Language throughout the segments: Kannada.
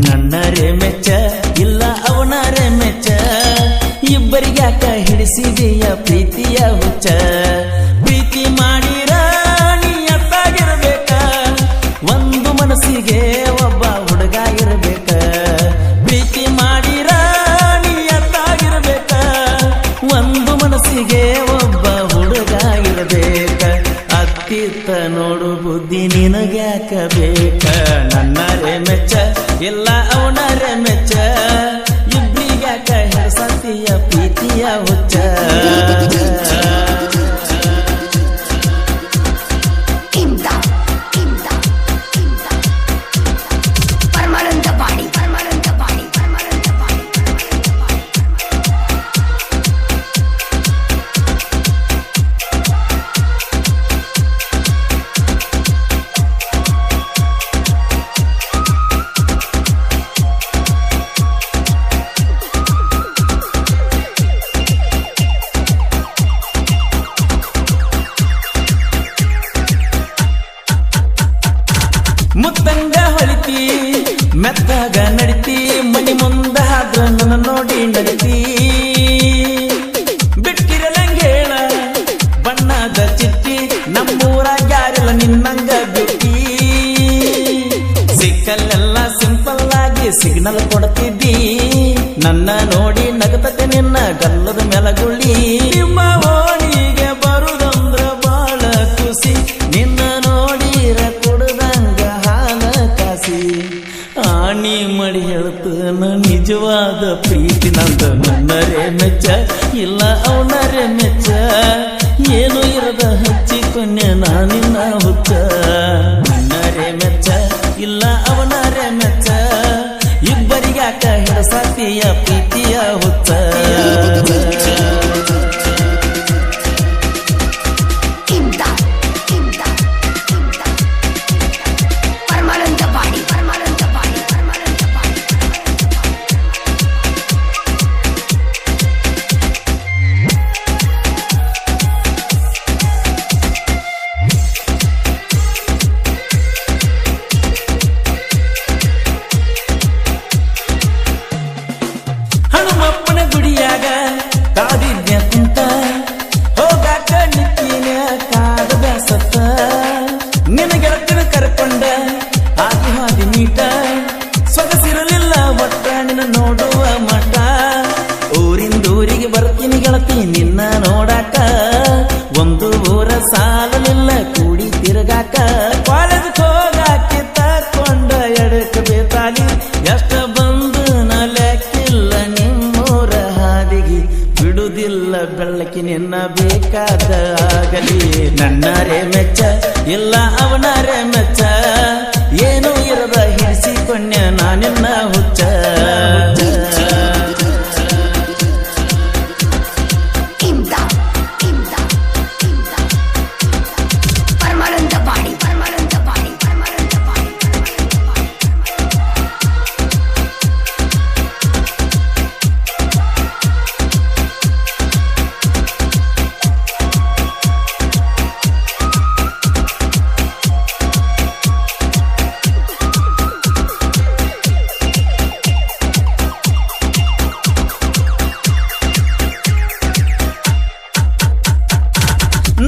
ನನ್ನರೇ ಮೆಚ್ಚ ಇಲ್ಲ ಅವನರೇ ಮೆಚ್ಚ ಇಬ್ಬರಿಗ್ಯಾಕ ಹಿಡಿಸಿದೆಯ ಪ್ರೀತಿಯ ಹುಚ್ಚ ಪ್ರೀತಿ ಮಾಡಿರ ನೀಯತ್ತಾಗಿರ್ಬೇಕ ಒಂದು ಮನಸ್ಸಿಗೆ ಒಬ್ಬ ಹುಡುಗ ಇರಬೇಕ ಪ್ರೀತಿ ಮಾಡಿರ ನೀಯತ್ತಾಗಿರ್ಬೇಕ ಒಂದು ಮನಸ್ಸಿಗೆ ಒಬ್ಬ ಹುಡುಗ ಇರಬೇಕ ಅತ್ತಿತ್ತ ನೋಡು ಬುದ್ಧಿ ನಿನಗ್ಯಾಕ ಬೇಕ ನನ್ನರೇ ಮೆಚ್ಚ ಇಲ್ಲ ಅವನರೇ ಮೆಚ್ಚ ಇಬ್ರಿಗ್ಯಾಕ ಹಿಡಿಸತಿಯ ಪ್ರೀತಿಯ ಹುಚ್ಚ ಮುತ್ತಂಗ ಹೊಳಿತಿ ಮೆತ್ತಾಗ ನಡಿತಿ ಮನಿ ಮುಂದ ಆದ್ರ ನನ್ನ ನೋಡಿ ನಡಿತಿ ಬಿಟ್ಟಿರಲಂಗೇಳ ಬಣ್ಣದ ಚಿಟ್ಟಿ ನಮ್ಮೂರಾಗ ಯಾರಿಲ್ಲ ನಿನ್ನಂಗ ಬಿಟ್ಟಿ ಸಿಕ್ಕಲ್ಲೆಲ್ಲ ಸಿಂಪಲ್ ಆಗಿ ಸಿಗ್ನಲ್ ಕೊಡ್ತಿದ್ದಿ ನನ್ನ ನೋಡಿ ನಗತತೆ ನಿನ್ನ ಗಲ್ಲದ ಮೆಲಗುಳ್ಳಿ ನಿಮ್ಮ ಓಣಿಗೆ ಬರುದಂದ್ರ ಬಾಳ ಖುಷಿ ನಿನ್ನ ನೋಡಿರ ಕೊಡದಂಗ ಹಾಲ ಕಾಸಿ ಆಣಿ ಮಾಡಿ ಹೇಳ್ತಾನ ನಿಜವಾದ ಪ್ರೀತಿ ನಂದ ನನ್ನರೇ ಮೆಚ್ಚ ಇಲ್ಲ ಅವನರೇ ಮೆಚ್ಚ ಏನು ಇರದ ಹಚ್ಚಿಕೊನ್ನೆ ನಾನಿನ್ನ ಹುಚ್ಚ ನನ್ನರೇ ಮೆಚ್ಚ ಇಲ್ಲ ಅವನರೇ ಮೆಚ್ಚ ಇಬ್ಬರಿಗ್ಯಾಕ ಹಿಡಸಾತಿಯ ಪ್ರೀತಿಯ ಹುಚ್ಚ ಹನುಮಪ್ಪನ ಗುಡಿಯಾಗ ಕಾದಿದ್ಯ ಕುಂತ ಹೋಗಾಕ ನಿಕ್ಕಿನ ಕಾದ ಬ್ಯಾಸತ್ತ ನಿನ್ನ ಗೆಳತಿನ ಕರ್ಕೊಂಡ ಆಗಿ ಹಾದಿ ಮೀಟ ಸೊಗಸಿರಲಿಲ್ಲ ಒಟ್ಟ ನಿನ್ನ ನೋಡುವ ಮಠ ಊರಿಂದೂರಿಗೆ ಬರ್ತೀನಿ ಗೆಳತಿ ನಿನ್ನ ನೋಡಾಕ ಒಂದು ಊರ ಸಾಲಲಿಲ್ಲ ಕೂಡಿ ತಿರುಗಾಕ ಕಾಲೇಜ್ ಹೋಗಾಕಿ ತಕೊಂಡ ಎಡಕ ಬೇತಾಲಿ ಎಷ್ಟ ಬಂದು ನಲೆಕ್ಕಿಲ್ಲ ನಿಮ್ಮೂರ ಹಾದಿಗೆ ಬಿಡುವುದಿಲ್ಲ ಬೆಳ್ಳಕಿ ನಿನ್ನ ಬೇಕಾದ ಆಗಲಿ ನನ್ನರೇ ಮೆಚ್ಚ ಇಲ್ಲ ಅವನರೇ ಮೆಚ್ಚ ಏನು ಇರದ ಹಿಡಿಸಿಕೊಂಡೆ ನಾನಿನ್ನ ಹುಚ್ಚ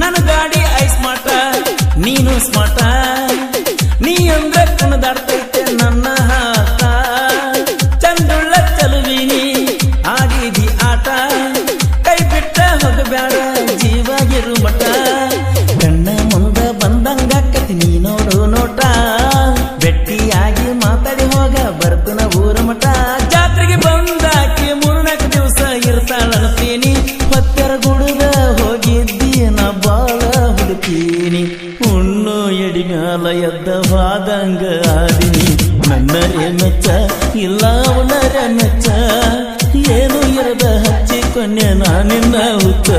ನನ್ನ ಗಾಡಿ ಐಸ್ ಮಾಟ ನೀನು ಸ್ಮಾಟ ನೀ ಅಂದ್ರೆ ಕುಣದಾಡ್ತೈತೆ ನನ್ನ ಹಾಟ ಚಂದುಳ್ಳ ಚಲುವಿನಿ ಆಗಿದಿ ಆಟ ಕೈ ಬಿಟ್ಟ ಹೋಗಬ್ಯಾಡ ಜೀವಾಗಿರು ಮಠ ಕಣ್ಣ ಮುಂದ ಬಂದಂಗಾಕತಿ ನೀ ನೋಡು ನೋಟ ಬೆಟ್ಟಿಯಾಗಿ ಮಾತಾಡಿ ಹೋಗ ಬರ್ತನ ಊರ ಮಠ ಜಾತ್ರೆಗೆ ಬಂದಾಕಿ 3-4 ದಿವಸ ಇರ್ತಾಳಂತೀನಿ ಹೊತ್ತರ ಗುಡುದ ಹೋಗಿದ್ದಿ ನಾ ಬಾಳ ಹುಡುಕೀನಿ ಹುಣ್ಣು ಎಡಿ ಮ್ಯಾಲ ಎದ್ದವಾದಂಗ ಆದಿನಿ ನನ್ನರೇ ಮೆಚ್ಚ ಇಲ್ಲ ಅವನರೇ ಮೆಚ್ಚ ಏನು ಇರದ ಹಚ್ಚಿಕೊಂಡೆ ನಾನಿನ್ನ ಹುಚ್ಚ